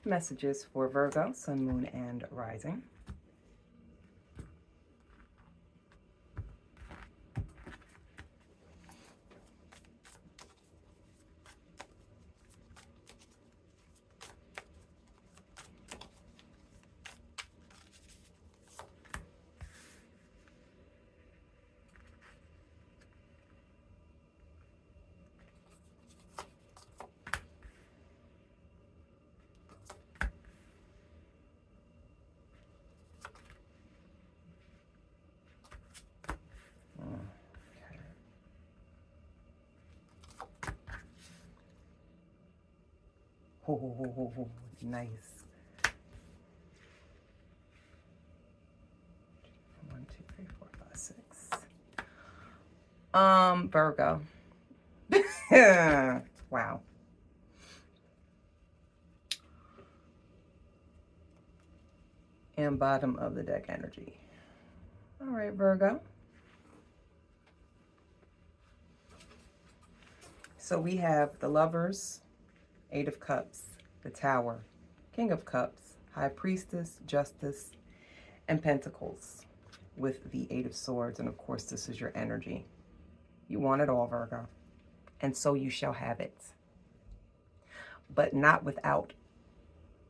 Messages for Virgo, Sun, Moon, and Rising. Oh, nice. 1, 2, 3, 4, 5, 6. Virgo. Wow. And bottom of the deck energy. All right, Virgo. So we have the Lovers, 8 of Cups, the Tower, King of Cups, High Priestess, Justice, and Pentacles with the 8 of Swords. And of course, this is your energy. You want it all, Virgo. And so you shall have it. But not without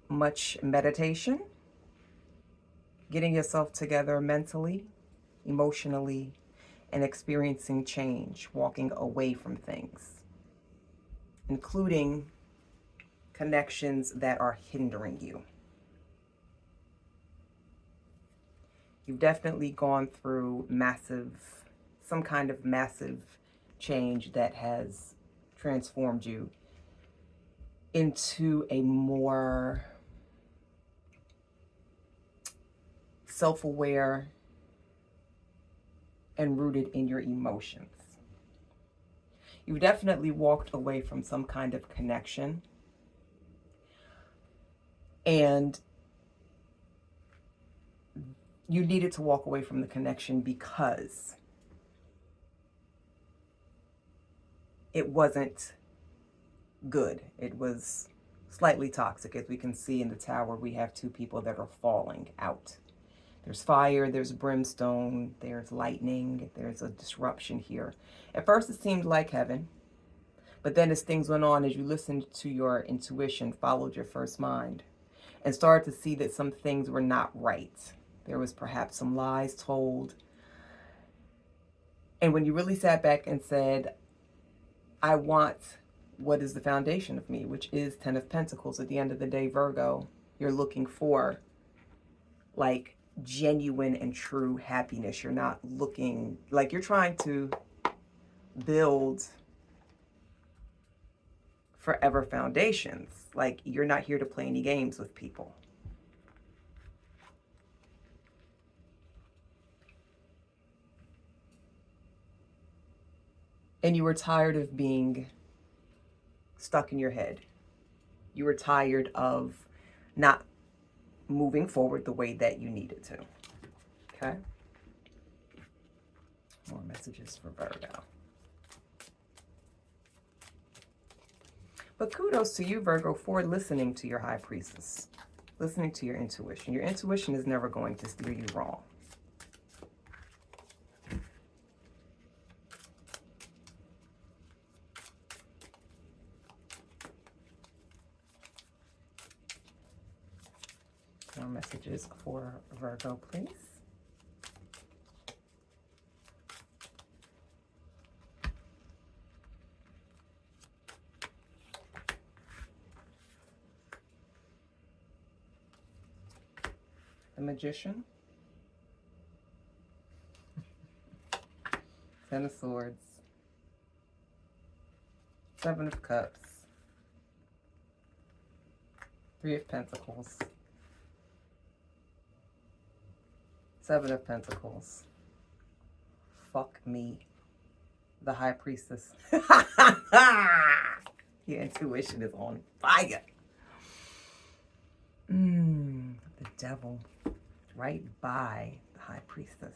much meditation, getting yourself together mentally, emotionally, and experiencing change, walking away from things, including connections that are hindering you. You've definitely gone through some kind of massive change that has transformed you into a more self-aware and rooted in your emotions. You've definitely walked away from some kind of connection, and you needed to walk away from the connection because it wasn't good. It was slightly toxic. As we can see in the Tower, we have 2 people that are falling out. There's fire, there's brimstone, there's lightning, there's a disruption here. At first it seemed like heaven, but then as things went on, as you listened to your intuition, followed your first mind, and started to see that some things were not right. There was perhaps some lies told. And when you really sat back and said, I want what is the foundation of me, which is 10 of Pentacles. At the end of the day, Virgo, you're looking for like genuine and true happiness. You're not looking like you're trying to build forever foundations. Like you're not here to play any games with people. And you were tired of being stuck in your head. You were tired of not moving forward the way that you needed to. Okay? More messages for Virgo. But kudos to you, Virgo, for listening to your High Priestess. Listening to your intuition. Your intuition is never going to steer you wrong. More messages for Virgo, please. The Magician. 10 of Swords. 7 of Cups. 3 of Pentacles. 7 of Pentacles. Fuck me. The High Priestess. Your intuition is on fire. The Devil. Right by the High Priestess.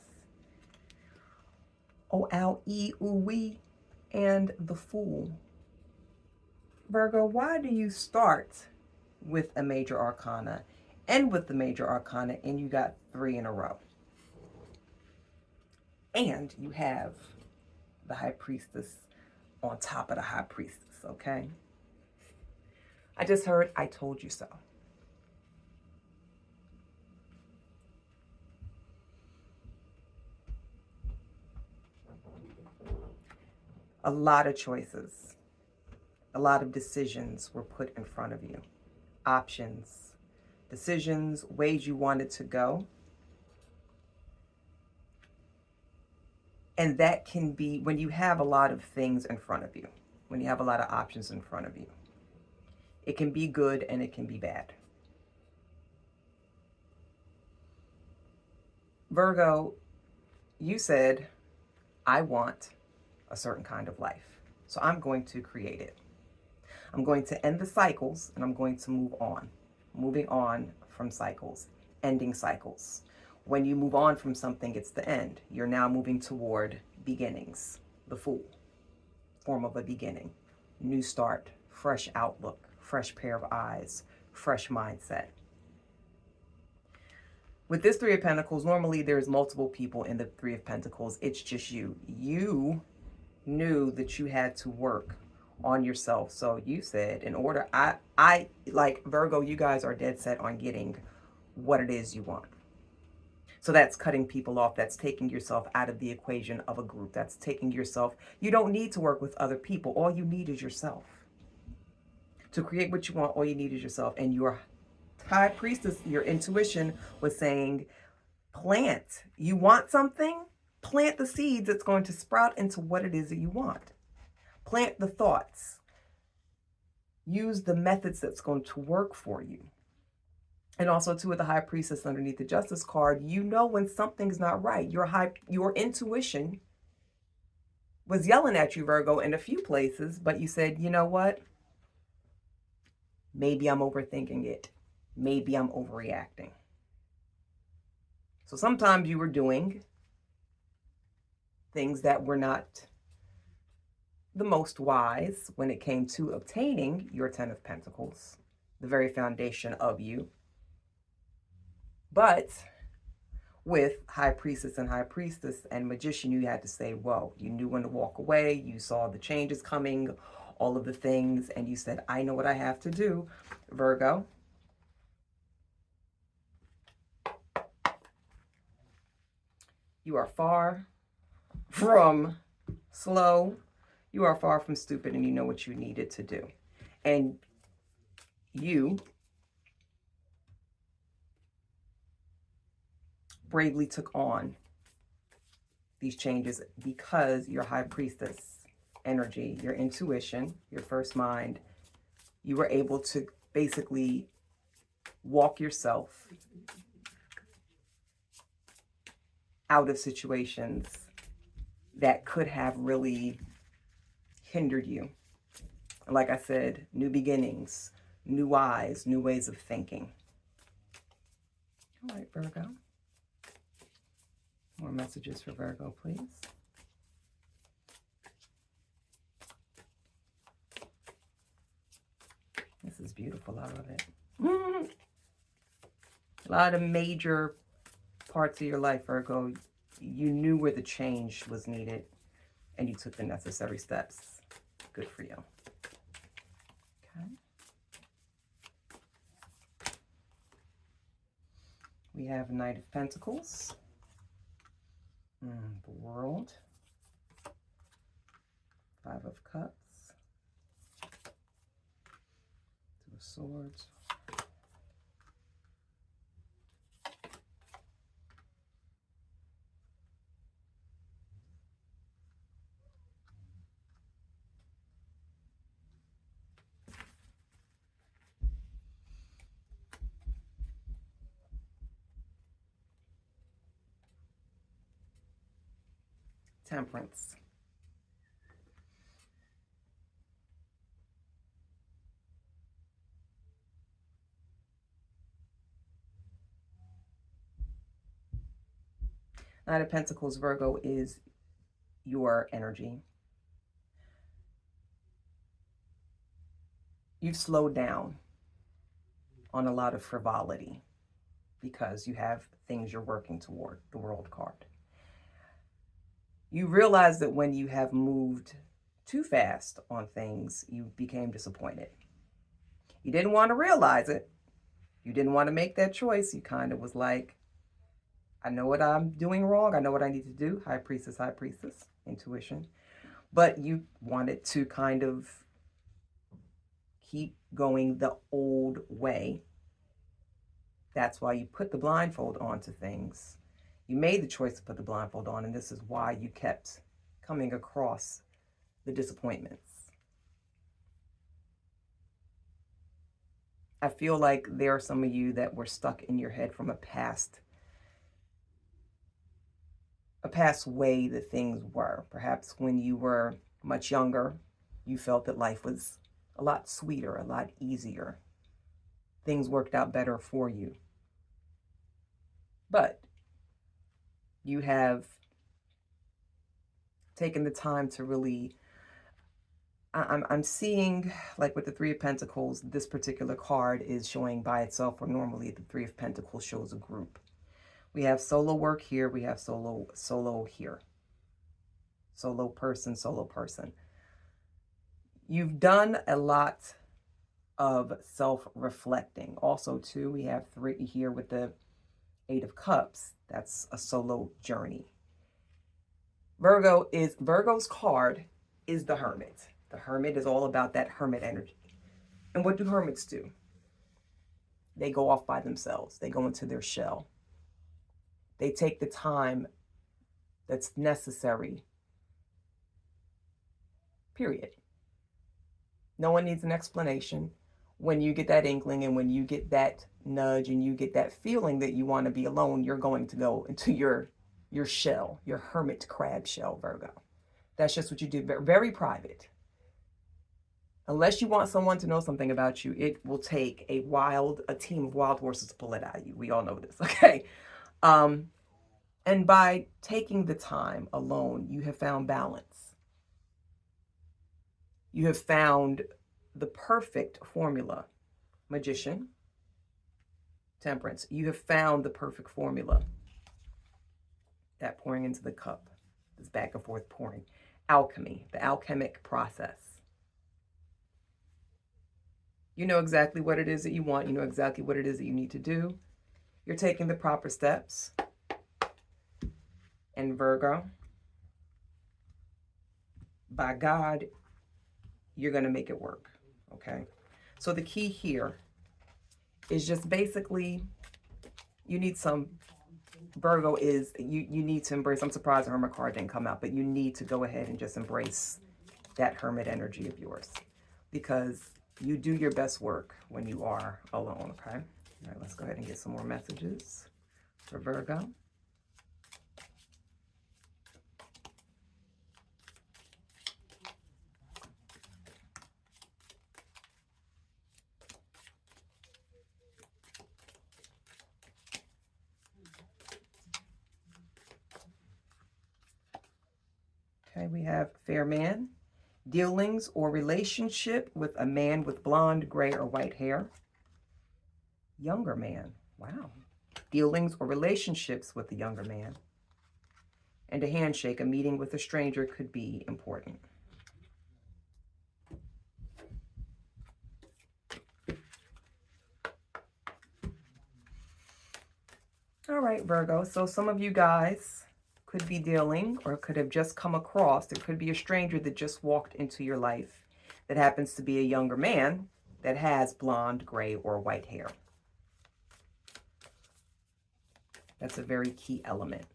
Oh, ow, ee, ooh, wee. And the Fool. Virgo, why do you start with a major arcana and with the major arcana, and you got 3 in a row. And you have the High Priestess on top of the High Priestess, okay? I just heard, I told you so. A lot of choices, a lot of decisions were put in front of you. Options, decisions, ways you wanted to go. And that can be when you have a lot of things in front of you, when you have a lot of options in front of you. It can be good and it can be bad. Virgo, you said, I want a certain kind of life. So I'm going to create it. I'm going to end the cycles and I'm going to move on. Moving on from cycles, ending cycles. When you move on from something, it's the end. You're now moving toward beginnings. The Fool, form of a beginning. New start, fresh outlook, fresh pair of eyes, fresh mindset. With this 3 of Pentacles, normally there's multiple people in the 3 of Pentacles. It's just you. You knew that you had to work on yourself. So you said, in order, I like Virgo, you guys are dead set on getting what it is you want. So that's cutting people off. That's taking yourself out of the equation of a group. That's taking yourself. You don't need to work with other people. All you need is yourself. To create what you want, all you need is yourself. And your High Priestess, your intuition was saying, plant. You want something? Plant the seeds that's going to sprout into what it is that you want. Plant the thoughts. Use the methods that's going to work for you. And also, too, with the High Priestess underneath the Justice card, you know when something's not right. Your intuition was yelling at you, Virgo, in a few places, but you said, you know what? Maybe I'm overthinking it. Maybe I'm overreacting. So sometimes you were doing things that were not the most wise when it came to obtaining your 10 of Pentacles, the very foundation of you. But with High Priestess and High Priestess and Magician, you had to say, whoa, you knew when to walk away. You saw the changes coming, all of the things, and you said, I know what I have to do, Virgo. You are far from slow. You are far from stupid, and you know what you needed to do. And you bravely took on these changes because your High Priestess energy, your intuition, your first mind, you were able to basically walk yourself out of situations that could have really hindered you. Like I said, new beginnings, new eyes, new ways of thinking. All right, Virgo. More messages for Virgo, please. This is beautiful. I love it. A lot of major parts of your life, Virgo, you knew where the change was needed and you took the necessary steps. Good for you. Okay. We have Knight of Pentacles. The World. 5 of Cups. 2 of Swords. Temperance. Knight of Pentacles, Virgo, is your energy. You've slowed down. on a lot of frivolity because you have things you're working toward, the World card. You realize that when you have moved too fast on things, you became disappointed. You didn't want to realize it. You didn't want to make that choice. You kind of was like, I know what I'm doing wrong. I know what I need to do. High Priestess, intuition. But you wanted to kind of keep going the old way. That's why you put the blindfold onto things. You made the choice to put the blindfold on, and this is why you kept coming across the disappointments. I feel like there are some of you that were stuck in your head from a past way that things were. Perhaps when you were much younger, you felt that life was a lot sweeter, a lot easier. Things worked out better for you. But you have taken the time to really, I'm seeing, like with the Three of Pentacles, this particular card is showing by itself, where normally the Three of Pentacles shows a group. We have solo work here, we have solo here. Solo person. You've done a lot of self-reflecting. Also, too, we have 3 here with the 8 of Cups. That's a solo journey. Virgo's card is the Hermit. The Hermit is all about that hermit energy. And what do hermits do? They go off by themselves. They go into their shell. They take the time that's necessary. Period. No one needs an explanation. When you get that inkling and when you get that nudge and you get that feeling that you want to be alone, you're going to go into your shell, your hermit crab shell, Virgo. That's just what you do. Very private. Unless you want someone to know something about you, it will take a team of wild horses to pull it out of you. We all know this, okay? And by taking the time alone, you have found balance. You have found the perfect formula. Magician, Temperance. You have found the perfect formula. That pouring into the cup, this back and forth pouring. Alchemy, the alchemic process. You know exactly what it is that you want. You know exactly what it is that you need to do. You're taking the proper steps. And Virgo, by God, you're going to make it work. Okay? So the key here is just basically, you need some, Virgo is, you need to embrace, I'm surprised the Hermit card didn't come out, but you need to go ahead and just embrace that Hermit energy of yours, because you do your best work when you are alone, okay? All right, let's go ahead and get some more messages for Virgo. Okay, we have fair man. Dealings or relationship with a man with blonde, gray, or white hair. Younger man. Wow. Dealings or relationships with a younger man. And a handshake, a meeting with a stranger could be important. All right, Virgo. So some of you guys could be dealing or could have just come across. There could be a stranger that just walked into your life that happens to be a younger man that has blonde, gray, or white hair. That's a very key element.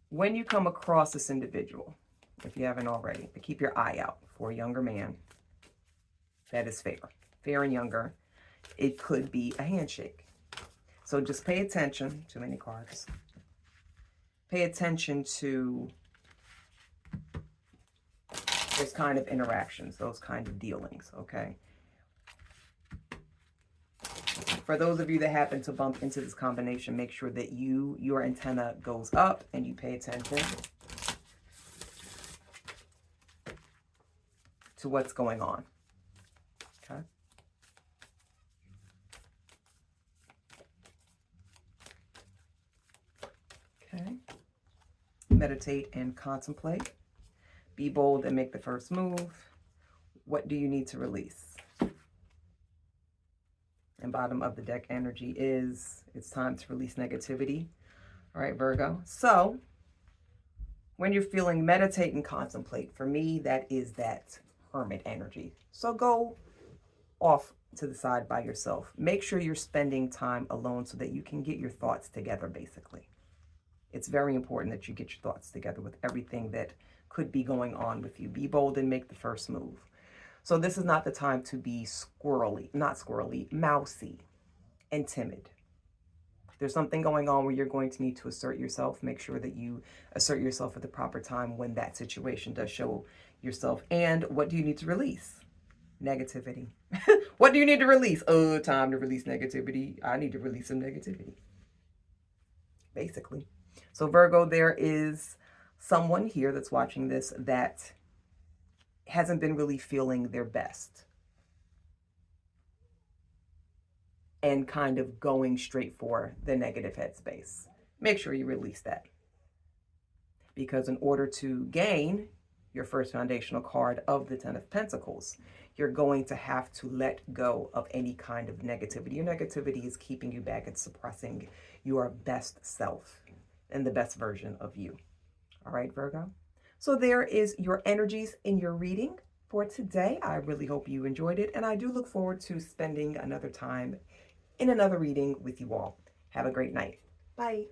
When you come across this individual, if you haven't already, but keep your eye out for a younger man that is fair and younger. It could be a handshake. So just pay attention. Too many cards. Pay attention to those kind of interactions, those kind of dealings, okay? For those of you that happen to bump into this combination, make sure that your antenna goes up and you pay attention. to what's going on. Okay. Okay. Meditate and contemplate. Be bold and make the first move. What do you need to release? And bottom of the deck energy is it's time to release negativity. All right, Virgo. So when you're feeling meditate and contemplate, for me, that is that hermit energy. So go off to the side by yourself. Make sure you're spending time alone so that you can get your thoughts together, basically. It's very important that you get your thoughts together with everything that could be going on with you. Be bold and make the first move. So this is not the time to be mousy and timid. There's something going on where you're going to need to assert yourself. Make sure that you assert yourself at the proper time when that situation does show yourself. And what do you need to release? Negativity. What do you need to release? Oh, time to release negativity. I need to release some negativity. Basically. So Virgo, there is someone here that's watching this that hasn't been really feeling their best and kind of going straight for the negative headspace. Make sure you release that. Because in order to gain your first foundational card of the Ten of Pentacles, you're going to have to let go of any kind of negativity. Your negativity is keeping you back and suppressing your best self and the best version of you. All right, Virgo? So there is your energies in your reading for today. I really hope you enjoyed it, and I do look forward to spending another time in another reading with you all. Have a great night. Bye.